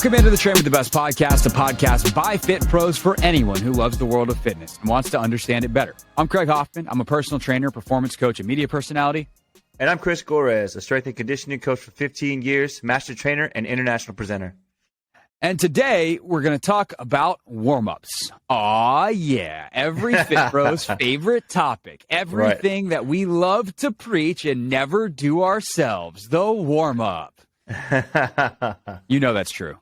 Welcome into the Train with the Best podcast, a podcast by Fit Pros for anyone who loves the world of fitness and wants to understand it better. I'm Craig Hoffman. I'm a personal trainer, performance coach, and media personality. And I'm Chris Gorres, a strength and conditioning coach for 15 years, master trainer, and international presenter. And today, we're going to talk about warm-ups. Aw, yeah. Every Fit Pro's favorite topic. Everything that we love to preach and never do ourselves. The warm-up. You know that's true.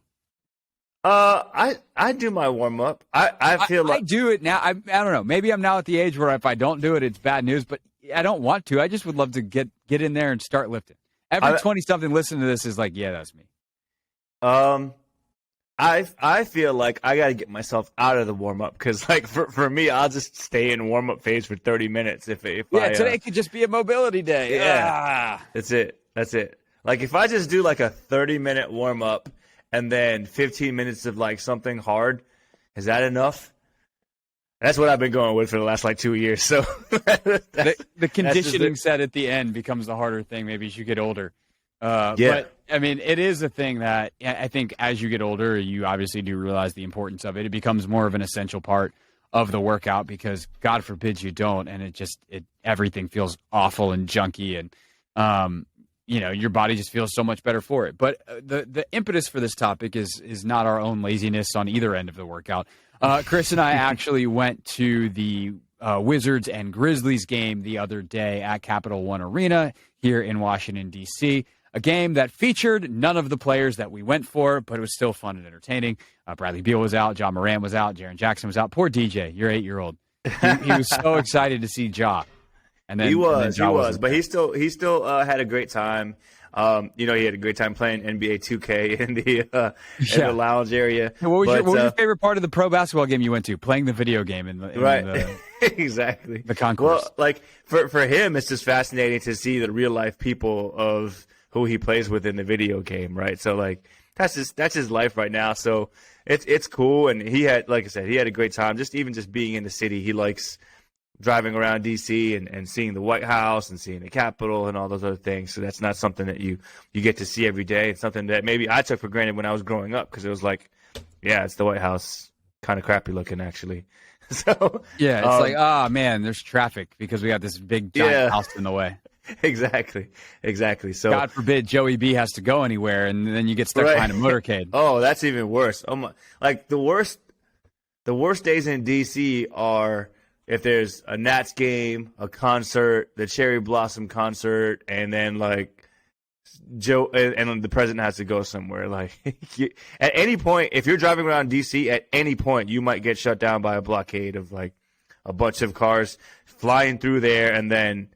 I do my warm-up. I feel like... I do it now. I don't know. Maybe I'm now at the age where if I don't do it, it's bad news. But I don't want to. I just would love to get in there and start lifting. Every 20-something listening to this is like, yeah, that's me. I feel like I got to get myself out of the warm-up because, like, for me, I'll just stay in warm-up phase for 30 minutes. Today could just be a mobility day. Yeah, That's it. Like, if I just do, like, a 30-minute warm-up and then 15 minutes of, like, something hard, is that enough? That's what I've been going with for the last, like, 2 years. So the conditioning set at the end becomes the harder thing maybe as you get older. But, I mean, it is a thing that I think as you get older, you obviously do realize the importance of it. It becomes more of an essential part of the workout because God forbid you don't, and everything feels awful and junky, and your body just feels so much better for it. But the impetus for this topic is not our own laziness on either end of the workout. Chris and I actually went to the Wizards and Grizzlies game the other day at Capital One Arena here in Washington, D.C., a game that featured none of the players that we went for, but it was still fun and entertaining. Bradley Beal was out. John Morant was out. Jaren Jackson was out. Poor DJ, your 8-year-old. He was so excited to see Ja. And then, he was, but he still had a great time. He had a great time playing NBA 2K in the lounge area. What was your favorite part of the pro basketball game you went to? Playing the video game in the exactly the concourse. Well, like for him, it's just fascinating to see the real life people of who he plays with in the video game, right? So like that's his life right now. So it's cool, and he had, like I said, he had a great time. Just being in the city, he likes driving around D.C. and seeing the White House and seeing the Capitol and all those other things. So that's not something that you get to see every day. It's something that maybe I took for granted when I was growing up because it was like, yeah, it's the White House, kind of crappy looking actually. So yeah, it's like, man, there's traffic because we got this big giant house in the way. Exactly. So God forbid Joey B has to go anywhere, and then you get stuck behind a motorcade. Oh, that's even worse. Oh my! Like the worst days in D.C. are if there's a Nats game, a concert, the Cherry Blossom concert, and then like Joe and the president has to go somewhere. Like at any point, if you're driving around D.C., at any point you might get shut down by a blockade of like a bunch of cars flying through there, and then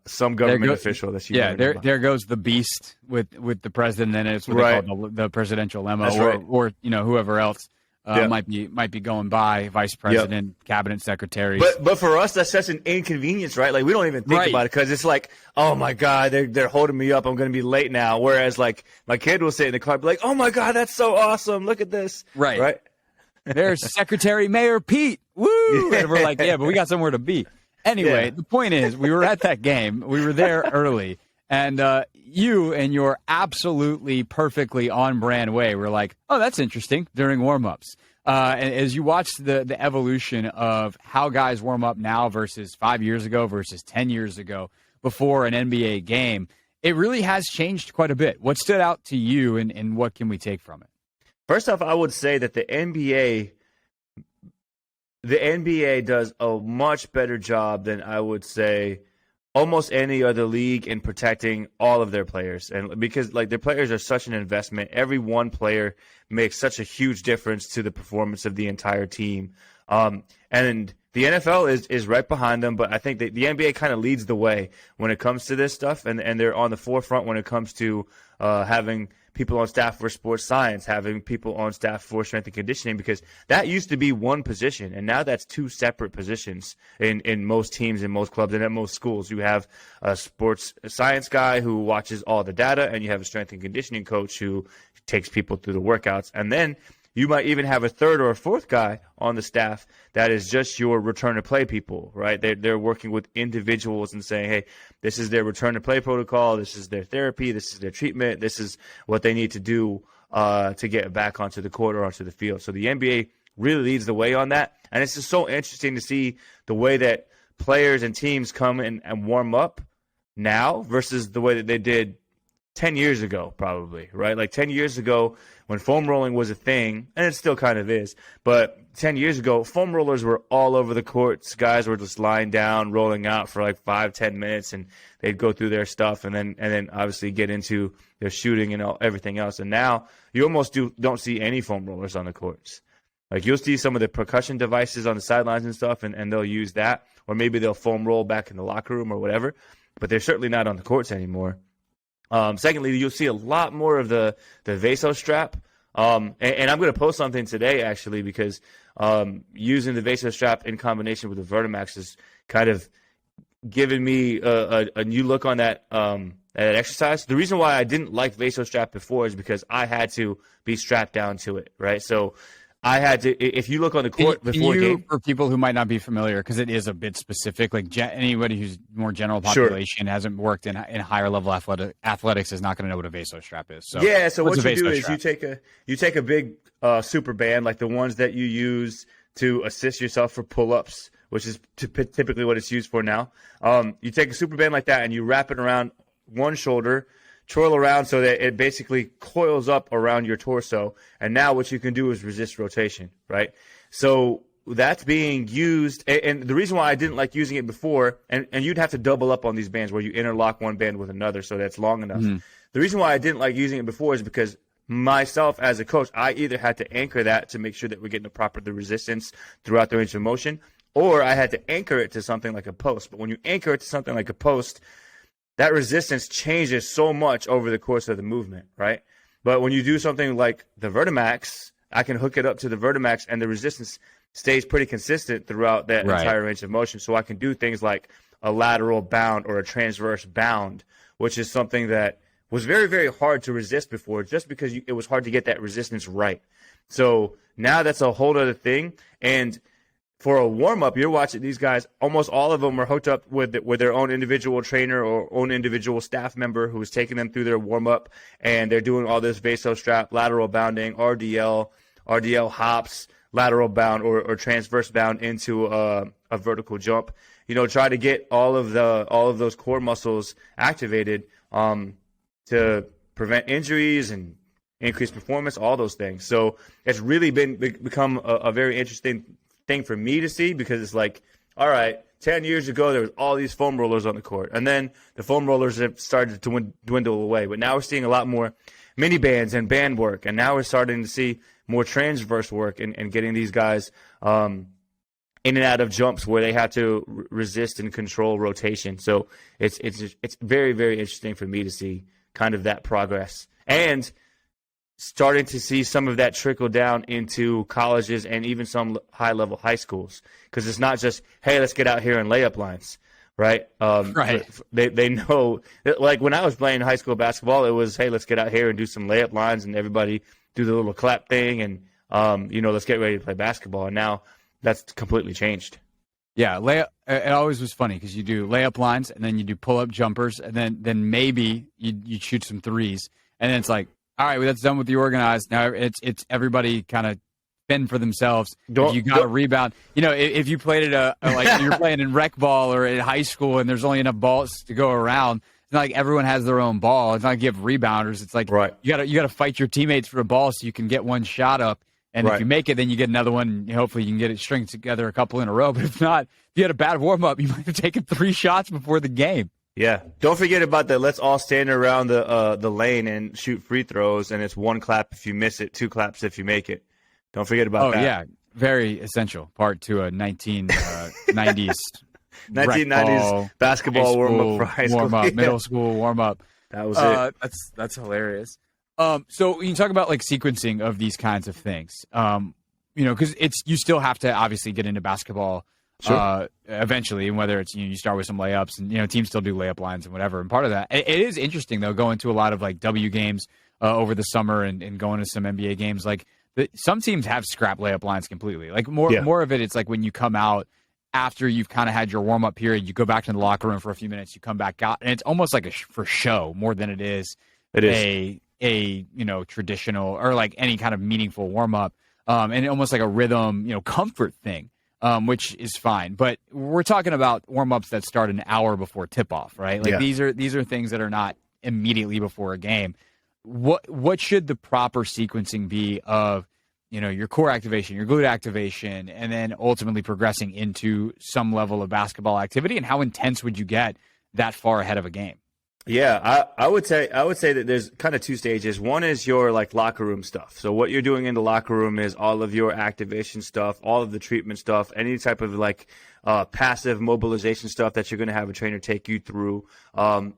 some government official that you there goes the beast with the president, and it's what they call the presidential limo, or whoever else might be going by, vice president, cabinet secretary. But for us, that's such an inconvenience, right? Like we don't even think about it because it's like, oh my God, they're holding me up. I'm going to be late now. Whereas like my kid will sit in the car, be like, oh my God, that's so awesome. Look at this. Right. There's Secretary Mayor Pete. Woo! And we're like, yeah, but we got somewhere to be. Anyway, the point is, we were at that game. We were there early. And you, in your absolutely perfectly on-brand way, were like, oh, that's interesting, during warm-ups. And as you watched the evolution of how guys warm up now versus 5 years ago versus 10 years ago before an NBA game, it really has changed quite a bit. What stood out to you, and what can we take from it? First off, I would say that the NBA does a much better job than I would say almost any other league in protecting all of their players. And because like their players are such an investment, every one player makes such a huge difference to the performance of the entire team. And the NFL is right behind them, but I think that the NBA kind of leads the way when it comes to this stuff, and they're on the forefront when it comes to having people on staff for sports science, having people on staff for strength and conditioning, because that used to be one position, and now that's two separate positions in most teams, in most clubs, and at most schools. You have a sports science guy who watches all the data, and you have a strength and conditioning coach who takes people through the workouts. And then you might even have a third or a fourth guy on the staff that is just your return to play people, right? They're working with individuals and saying, hey, this is their return to play protocol, this is their therapy, this is their treatment, this is what they need to do to get back onto the court or onto the field. So the NBA really leads the way on that. And it's just so interesting to see the way that players and teams come in and warm up now versus the way that they did 10 years ago, probably, right? Like 10 years ago when foam rolling was a thing, and it still kind of is, but 10 years ago, foam rollers were all over the courts. Guys were just lying down, rolling out for like 5-10 minutes, and they'd go through their stuff and then obviously get into their shooting and everything else. And now you almost don't see any foam rollers on the courts. Like you'll see some of the percussion devices on the sidelines and stuff, and they'll use that, or maybe they'll foam roll back in the locker room or whatever, but they're certainly not on the courts anymore. Secondly, you'll see a lot more of the vaso strap. And I'm going to post something today, actually, because using the vaso strap in combination with the Vertimax is kind of giving me a new look on that exercise. The reason why I didn't like vaso strap before is because I had to be strapped down to it, right? So I had to, if you look on the court before game. For people who might not be familiar, because it is a bit specific, like anybody who's more general population hasn't worked in higher level athletics is not going to know what a vaso strap is. So yeah, so what you do is you take a big super band, like the ones that you use to assist yourself for pull-ups, which is typically what it's used for now. You take a super band like that and you wrap it around one shoulder, twirl around so that it basically coils up around your torso. And now what you can do is resist rotation, right? So that's being used. And the reason why I didn't like using it before, and you'd have to double up on these bands where you interlock one band with another so that's long enough. Mm-hmm. The reason why I didn't like using it before is because myself as a coach, I either had to anchor that to make sure that we're getting the resistance throughout the range of motion, or I had to anchor it to something like a post. But when you anchor it to something like a post, that resistance changes so much over the course of the movement, right? But when you do something like the Vertimax, I can hook it up to the Vertimax and the resistance stays pretty consistent throughout that entire range of motion. So I can do things like a lateral bound or a transverse bound, which is something that was very, very hard to resist before just because it was hard to get that resistance right. So now that's a whole other thing. And for a warm-up, you're watching these guys, almost all of them are hooked up with their own individual trainer or own individual staff member who's taking them through their warm-up, and they're doing all this vaso strap, lateral bounding, RDL hops, lateral bound or transverse bound into a vertical jump. Try to get all of those core muscles activated to prevent injuries and increase performance, all those things. So it's really become a very interesting thing for me to see, because it's like, all right, 10 years ago there was all these foam rollers on the court, and then the foam rollers have started to dwindle away, but now we're seeing a lot more mini bands and band work, and now we're starting to see more transverse work and getting these guys in and out of jumps where they have to resist and control rotation. So it's very, very interesting for me to see kind of that progress, and starting to see some of that trickle down into colleges and even some high-level high schools, because it's not just, hey, let's get out here and layup lines, right? Right. They know, like when I was playing high school basketball, it was, hey, let's get out here and do some layup lines, and everybody do the little clap thing, and let's get ready to play basketball. And now that's completely changed. Yeah, layup. It always was funny because you do layup lines, and then you do pull-up jumpers, and then maybe you shoot some threes, and then it's like, all right, well, that's done with the organized. Now it's everybody kind of fend for themselves. If you got a rebound, if you played at like you're playing in rec ball or in high school, and there's only enough balls to go around. It's not like everyone has their own ball. It's not like you have rebounders. It's like you gotta fight your teammates for a ball so you can get one shot up. And if you make it, then you get another one. And hopefully, you can get it string together a couple in a row. But if not, if you had a bad warm up, you might have taken 3 shots before the game. Yeah, don't forget about that. Let's all stand around the lane and shoot free throws, and it's 1 clap if you miss it, 2 claps if you make it. Don't forget about that. Oh yeah, very essential part to a 1990s 1990s basketball warm up for high school, middle school warm up. That was it. That's hilarious. So you talk about like sequencing of these kinds of things. Because you still have to obviously get into basketball. Sure. Eventually, and whether it's you start with some layups, and teams still do layup lines and whatever. And part of that, it is interesting though, going to a lot of like W games over the summer and going to some NBA games. Like some teams have scrap layup lines completely. Like more of it's like when you come out after you've kind of had your warm up period, you go back to the locker room for a few minutes, you come back out, and it's almost like for show more than it is a traditional or like any kind of meaningful warm up, and almost like a rhythm comfort thing, which is fine. But we're talking about warm ups that start an hour before tip off, right? Like these are things that are not immediately before a game. What should the proper sequencing be of your core activation, your glute activation, and then ultimately progressing into some level of basketball activity? And how intense would you get that far ahead of a game? Yeah, I would say that there's kind of two stages. One is your like locker room stuff. So what you're doing in the locker room is all of your activation stuff, all of the treatment stuff, any type of like passive mobilization stuff that you're going to have a trainer take you through.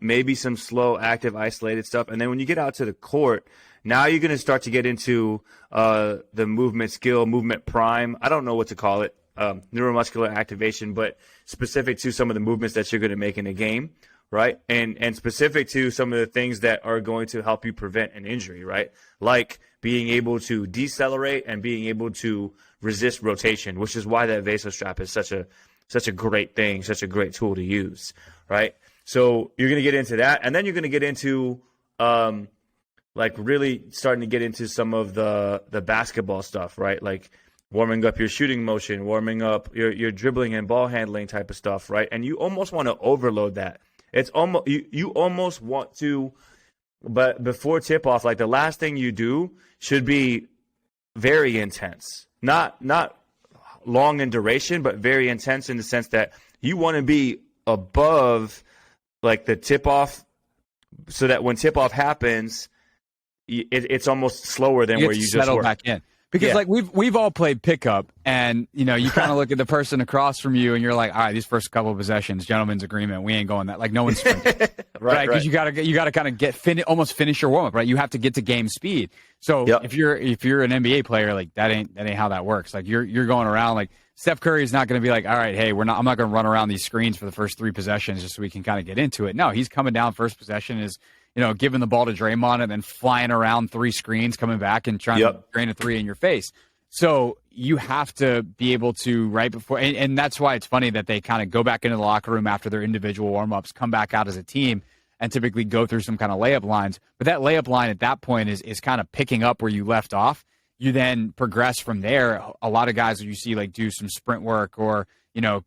Maybe some slow, active, isolated stuff. And then when you get out to the court, now you're going to start to get into the movement skill, movement prime. I don't know what to call it, neuromuscular activation, but specific to some of the movements that you're going to make in a game, right? And specific to some of the things that are going to help you prevent an injury, right? Like being able to decelerate and being able to resist rotation, which is why that vaso strap is such a great thing, such a great tool to use, right? So you're going to get into that, and then you're going to get into like really starting to get into some of the basketball stuff, right? Like warming up your shooting motion, warming up your dribbling and ball handling type of stuff, right? And you almost want to overload that. It's almost you almost want to, but before tip off, like the last thing you do should be very intense, not long in duration, but very intense in the sense that you want to be above like the tip off, so that when tip off happens, it's almost slower than where you just settle were. Back in. Because like we've all played pickup, and you kind of look at the person across from you, and you're like, all right, these first couple of possessions, gentleman's agreement, we ain't going that. Like no one's sprinting, right? Because you gotta kind of almost finish your warm up, right? You have to get to game speed. So if you're an NBA player, like that ain't how that works. Like you're going around like Steph Curry is not going to be like, all right, hey, I'm not going to run around these screens for the first 3 possessions just so we can kind of get into it. No, he's coming down first possession is. Giving the ball to Draymond and then flying around 3 screens, coming back and trying to drain a 3 in your face. So you have to be able to, right before, and that's why it's funny that they kind of go back into the locker room after their individual warm-ups, come back out as a team, and typically go through some kind of layup lines. But that layup line at that point is kind of picking up where you left off. You then progress from there. A lot of guys that you see like do some sprint work or,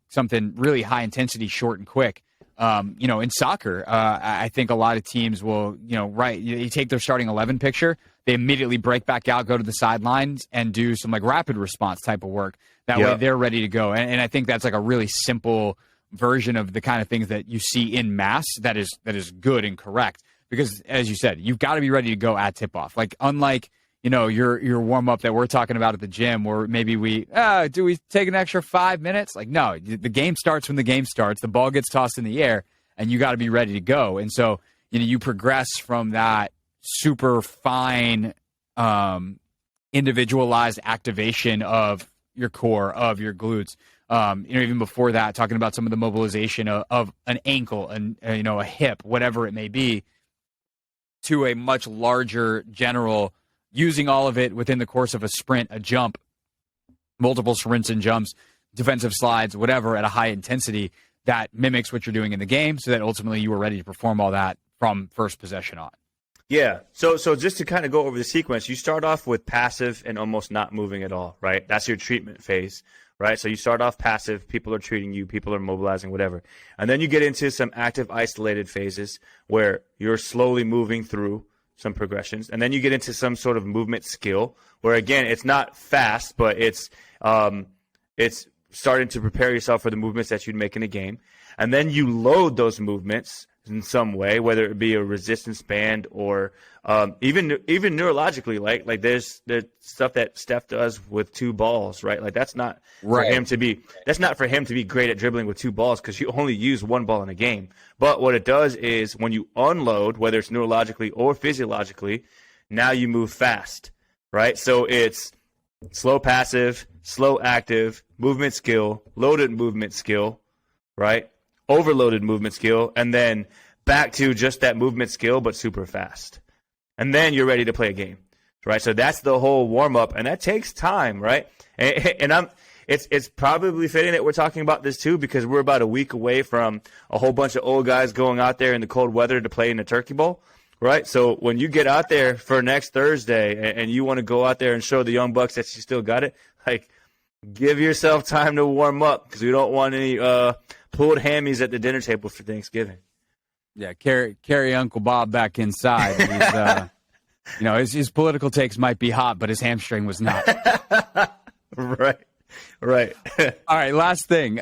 something really high intensity, short and quick. In soccer, I think a lot of teams will, you take their starting 11 picture, they immediately break back out, go to the sidelines, and do some like rapid response type of work. That way they're ready to go. And I think that's like a really simple version of the kind of things that you see in mass that is good and correct. Because as you said, you've got to be ready to go at tip off. Like unlike your warm up that we're talking about at the gym, where maybe do we take an extra 5 minutes? Like, no, the game starts when the game starts. The ball gets tossed in the air, and you got to be ready to go. And so, you progress from that super fine, individualized activation of your core, of your glutes. Even before that, talking about some of the mobilization of an ankle and a hip, whatever it may be, to a much larger general. Using all of it within the course of a sprint, a jump, multiple sprints and jumps, defensive slides, whatever, at a high intensity that mimics what you're doing in the game so that ultimately you are ready to perform all that from first possession on. Yeah. So just to kind of go over the sequence, you start off with passive and almost not moving at all, right? That's your treatment phase, right? So you start off passive, people are treating you, people are mobilizing, whatever. And then you get into some active isolated phases where you're slowly moving through some progressions, and then you get into some sort of movement skill where, again, it's not fast, but it's starting to prepare yourself for the movements that you'd make in a game. And then you load those movements in some way, whether it be a resistance band or even neurologically, like there's stuff that Steph does with 2 balls, right? Like that's not for him to be great at dribbling with 2 balls because you only use 1 ball in a game. But what it does is when you unload, whether it's neurologically or physiologically, now you move fast, right? So it's slow passive, slow active, movement skill, loaded movement skill, right? Overloaded movement skill, and then back to just that movement skill, but super fast. And then you're ready to play a game, right? So that's the whole warm-up, and that takes time, right? And it's probably fitting that we're talking about this too, because we're about a week away from a whole bunch of old guys going out there in the cold weather to play in the Turkey Bowl, right? So when you get out there for next Thursday and you want to go out there and show the Young Bucks that you still got it, like, give yourself time to warm up because we don't want any pulled hammies at the dinner table for Thanksgiving. Yeah, carry Uncle Bob back inside. He's, his political takes might be hot, but his hamstring was not. Right. All right, last thing.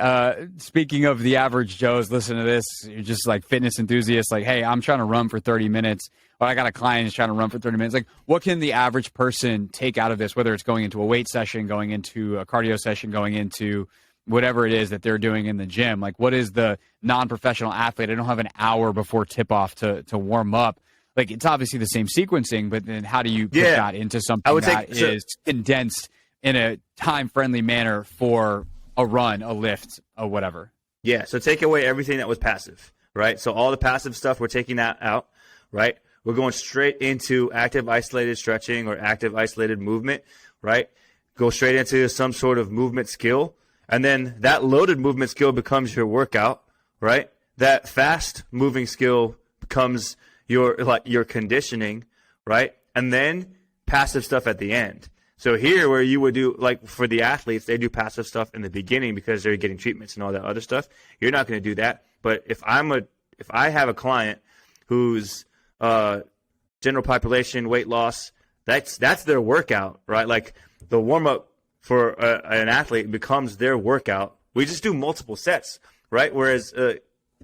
Speaking of the average Joes, listen to this. You're just like fitness enthusiasts, like, hey, I'm trying to run for 30 minutes. Or I got a client who's trying to run for 30 minutes. Like, what can the average person take out of this, whether it's going into a weight session, going into a cardio session, going into whatever it is that they're doing in the gym? Like, what is the non-professional athlete? I don't have an hour before tip-off to warm up. Like, it's obviously the same sequencing, but then how do you put that into something that is condensed in a time-friendly manner for a run, a lift, or whatever? Yeah, so take away everything that was passive, right? So all the passive stuff, we're taking that out, right? We're going straight into active isolated stretching or active isolated movement, right? Go straight into some sort of movement skill. And then that loaded movement skill becomes your workout, right? That fast moving skill becomes your conditioning, right? And then passive stuff at the end. So here where you would do, like for the athletes, they do passive stuff in the beginning because they're getting treatments and all that other stuff. You're not going to do that. But if I have a client who's general population weight loss, that's their workout, right? Like the warm up for an athlete becomes their workout. We just do multiple sets, right? Whereas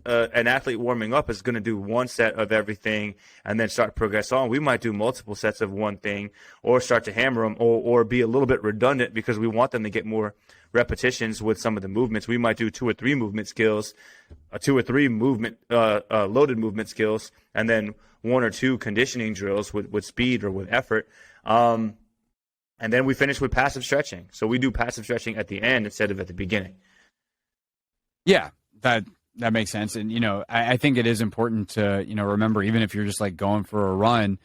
an athlete warming up is going to do one set of everything and then start to progress on. We might do multiple sets of one thing or start to hammer them or be a little bit redundant because we want them to get more repetitions with some of the movements. We might do 2 or 3 movement skills, 2 or 3 movement loaded movement skills, and then 1 or 2 conditioning drills with speed or with effort. And then we finish with passive stretching. So we do passive stretching at the end instead of at the beginning. Yeah, that makes sense. And, I think it is important to, remember, even if you're just like going for a run,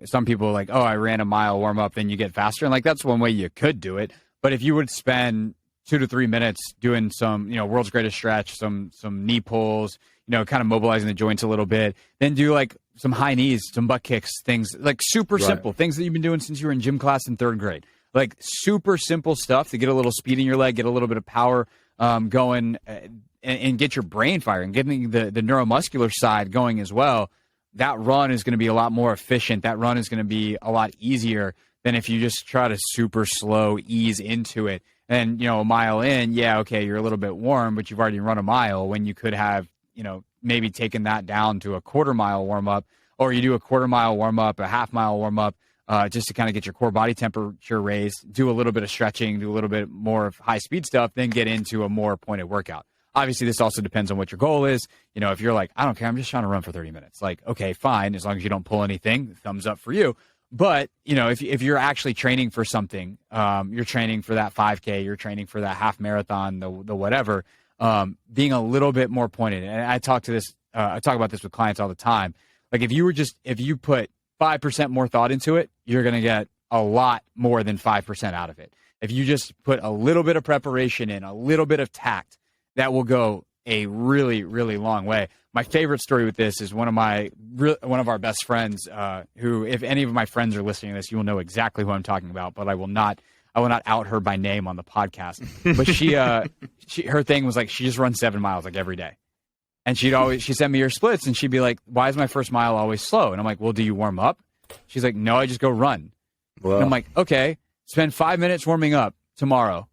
some people are like, oh, I ran a mile warm up, then you get faster. And like, that's one way you could do it. But if you would spend 2 to 3 minutes doing some, world's greatest stretch, some knee pulls, kind of mobilizing the joints a little bit, then do like some high knees, some butt kicks, things like super simple, things that you've been doing since you were in gym class in 3rd grade. Like super simple stuff to get a little speed in your leg, get a little bit of power going, and get your brain firing, getting the neuromuscular side going as well. That run is going to be a lot more efficient. That run is going to be a lot easier than if you just try to super slow ease into it. And, a mile in, yeah, okay, you're a little bit warm, but you've already run a mile when you could have, maybe taken that down to a quarter-mile warm-up, or you do a quarter-mile warm-up, a half-mile warm-up, just to kind of get your core body temperature raised, do a little bit of stretching, do a little bit more of high-speed stuff, then get into a more pointed workout. Obviously, this also depends on what your goal is. If you're like, I don't care, I'm just trying to run for 30 minutes. Like, okay, fine, as long as you don't pull anything, thumbs up for you. But, if you're actually training for something, you're training for that 5K, you're training for that half marathon, the whatever, being a little bit more pointed. And I talk about this with clients all the time. Like if you put 5% more thought into it, you're going to get a lot more than 5% out of it. If you just put a little bit of preparation in, a little bit of tact, that will go a really, really long way. My favorite story with this is one of our best friends, who, if any of my friends are listening to this, you will know exactly who I'm talking about, but I will not out her by name on the podcast. But her thing was like, she just runs 7 miles like every day. And she sent me her splits and she'd be like, why is my first mile always slow? And I'm like, well, do you warm up? She's like, no, I just go run. Wow. And I'm like, okay, spend 5 minutes warming up tomorrow.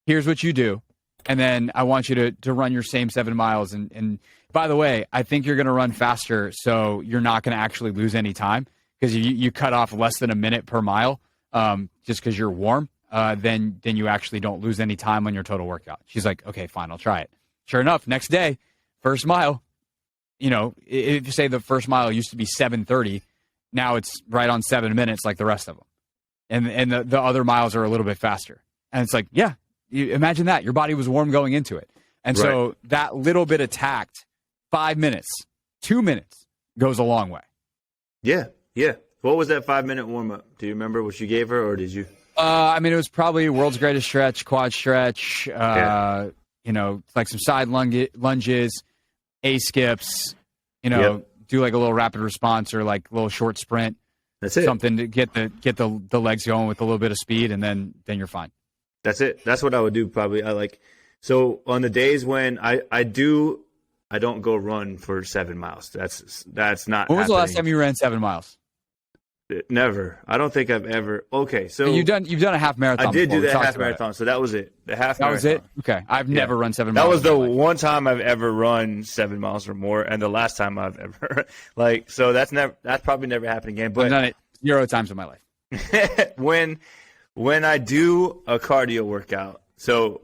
Here's what you do. And then I want you to run your same 7 miles. And by the way, I think you're going to run faster, so you're not going to actually lose any time because you cut off less than a minute per mile just because you're warm. Then you actually don't lose any time on your total workout. She's like, okay, fine, I'll try it. Sure enough, next day, first mile, if you say the first mile used to be 7:30, now it's right on 7 minutes like the rest of them. And the other miles are a little bit faster. And it's like, yeah. You imagine that. Your body was warm going into it. And so that little bit of tact, 5 minutes, 2 minutes, goes a long way. Yeah. What was that 5-minute warm-up? Do you remember what you gave her, or did you? It was probably world's greatest stretch, quad stretch, like some side lunges, A-skips, do do like a little rapid response or like a little short sprint. That's it. Something to get the legs going with a little bit of speed, and then you're fine. That's it. That's what I would do probably. So on the days when I don't go run for 7 miles. That's not. When was the last happening. time you ran 7 miles? Never. I don't think I've ever. Okay, so you've done a half marathon. I did before. do that half marathon, so that was it. The half that marathon. was it. Okay, I've never run 7 miles. That was the one time I've ever ruen 7 miles or more, and the last time I've ever So that's probably never happened again. But I've done it 0 times in my life. when I do a cardio workout, so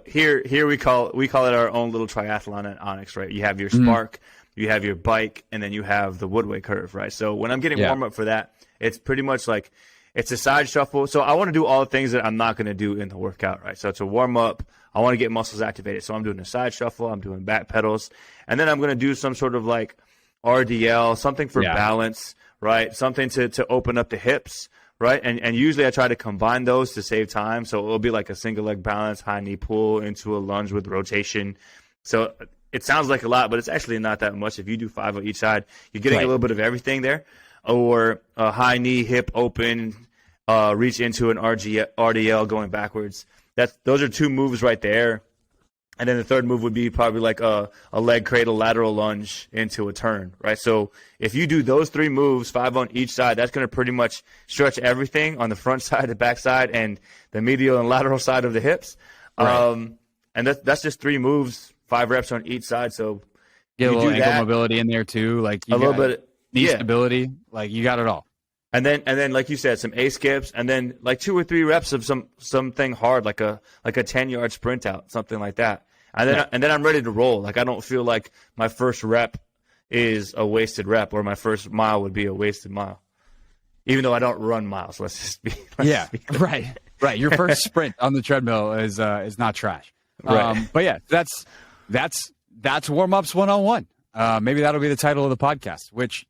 here we call it our own little triathlon at Onyx, right? You have your Spark, you have your bike, and then you have the Woodway curve, right? So when I'm getting warm up for that, it's pretty much like it's a side shuffle. So I want to do all the things that I'm not going to do in the workout, right? So it's a warm up. I want to get muscles activated. So I'm doing a side shuffle. I'm doing back pedals. And then I'm going to do some sort of like RDL, something for balance, right? Something to open up the hips, right? And usually I try to combine those to save time. So it'll be like a single leg balance, high knee pull into a lunge with rotation. So it sounds like a lot, but it's actually not that much. If you do 5 on each side, you're getting a little bit of everything there. Or a high knee, hip open, reach into an RDL going backwards. Those are 2 moves right there. And then the third move would be probably like a leg cradle lateral lunge into a turn, right? So if you do those 3 moves, 5 on each side, that's going to pretty much stretch everything on the front side, the back side, and the medial and lateral side of the hips. Right. And that's just 3 moves, 5 reps on each side. So get a little ankle mobility in there too, like a little bit. Knee stability, like you got it all. And then like you said, some A skips, and then like 2 or 3 reps of something hard, like a 10-yard sprint out, something like that. And then I'm ready to roll. Like I don't feel like my first rep is a wasted rep, or my first mile would be a wasted mile. Even though I don't run miles, let's just be right. Your first sprint on the treadmill is not trash. Right. But yeah, that's warm-ups 101. Maybe that'll be the title of the podcast, which,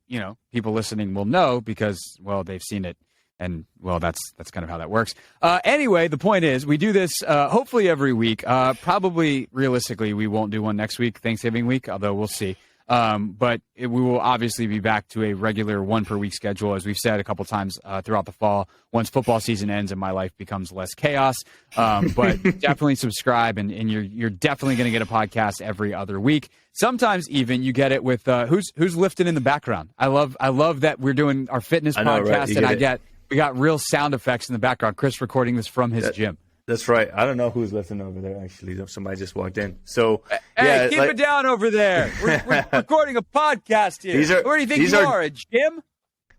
people listening will know because, well, they've seen it. And, well, that's kind of how that works. Anyway, the point is we do this hopefully every week. Probably, realistically, we won't do one next week, Thanksgiving week, although we'll see. But we will obviously be back to a regular 1 per week schedule, as we've said a couple times throughout the fall, once football season ends and my life becomes less chaos. But definitely subscribe, and you're definitely going to get a podcast every other week. Sometimes even you get it with who's lifting in the background. I love that we're doing our fitness podcast, and we got real sound effects in the background. Chris recording this from his gym. That's right. I don't know who's lifting over there, actually. Somebody just walked in. So, hey, keep it down over there. We're recording a podcast here. Where do you think you are, a gym?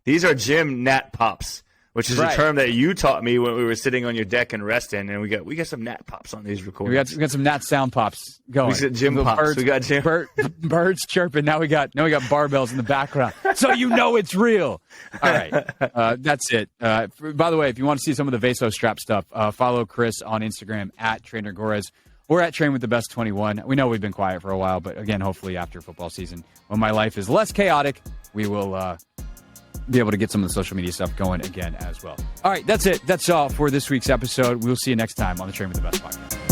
These are gym nat pops, which is a term that you taught me when we were sitting on your deck and resting, and we got some nat pops on these recordings. We got some nat sound pops going. We got gym pops. We got gym birds chirping. Now we got barbells in the background, so it's real. All right, that's it. By the way, if you want to see some of the Vaso strap stuff, follow Chris on Instagram at Trainer Gorres. We're at Train with the Best 21. We know we've been quiet for a while, but again, hopefully after football season, when my life is less chaotic, we will be able to get some of the social media stuff going again as well. All right, that's it. That's all for this week's episode. We'll see you next time on the Train with the Best podcast.